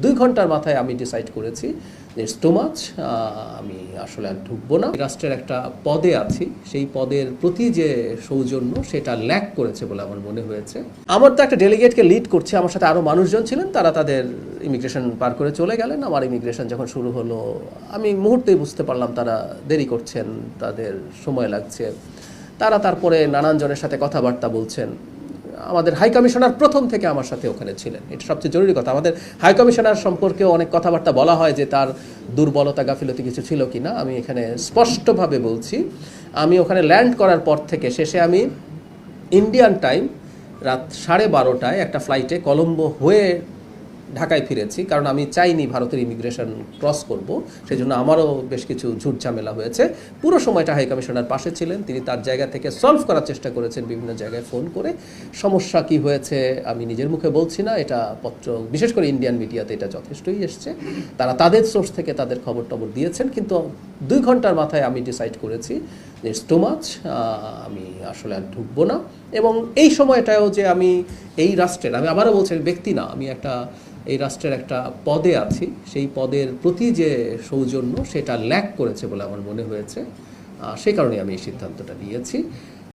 2 ঘন্টার মাথায় আমি ডিসাইড করেছি যে ইটস টু মাচ, আমি আসলে আর ঢুকবো না। রাষ্ট্রের একটা পদে আছি, সেই পদের প্রতি যে সৌজন্য সেটা ল্যাক করেছে বলে আমার মনে হয়েছে। আমার তো একটা ডেলিগেটকে লিড করছে, আমার সাথে আরও মানুষজন ছিলেন, তারা তাদের ইমিগ্রেশন পার করে চলে গেলেন। আমার ইমিগ্রেশন যখন শুরু হলো আমি মুহূর্তেই বুঝতে পারলাম তারা দেরি করছেন, তাদের সময় লাগছে। তারা তারপরে নানান জনের সাথে কথাবার্তা বলছেন। আমাদের হাই কমিশনার প্রথম থেকে আমার সাথে ওখানে ছিলেন, এটা সবচেয়ে জরুরি কথা। আমাদের হাই কমিশনার সম্পর্কেও অনেক কথাবার্তা বলা হয় যে তার দুর্বলতা গাফিলতি কিছু ছিল কি না। আমি এখানে স্পষ্টভাবে বলছি, আমি ওখানে ল্যান্ড করার পর থেকে শেষে আমি ইন্ডিয়ান টাইম রাত 12:30টায় একটা ফ্লাইটে কলম্বো হয়ে ঢাকায় ফিরেছি, কারণ আমি চাইনি ভারতের ইমিগ্রেশন ক্রস করব। সেই জন্য আমারও বেশ কিছু ঝুট ঝামেলা হয়েছে। পুরো সময়টা হাই কমিশনার পাশে ছিলেন, তিনি তার জায়গা থেকে সলভ করার চেষ্টা করেছেন বিভিন্ন জায়গায় ফোন করে। সমস্যা কি হয়েছে আমি নিজের মুখে বলছি না, এটা পত্র বিশেষ করে ইন্ডিয়ান মিডিয়াতে এটা যথেষ্টই এসছে। তারা তাদের সোর্স থেকে তাদের খবর টবর দিয়েছেন, কিন্তু 2 ঘন্টার মাথায় আমি ডিসাইড করেছি যে ইটস টু মাচ, আমি আসলে আর ঢুকবো না। এবং এই সময়টাও যে আমি এই রাষ্ট্রের, আমি আবারও বলছি ব্যক্তি না, আমি এই রাষ্ট্রের একটা পদে আছি, সেই পদের প্রতি যে সৌজন্য সেটা ল্যাক করেছে বলে আমার মনে হয়েছে। সেই কারণে আমি এই সিদ্ধান্তটা নিয়েছি।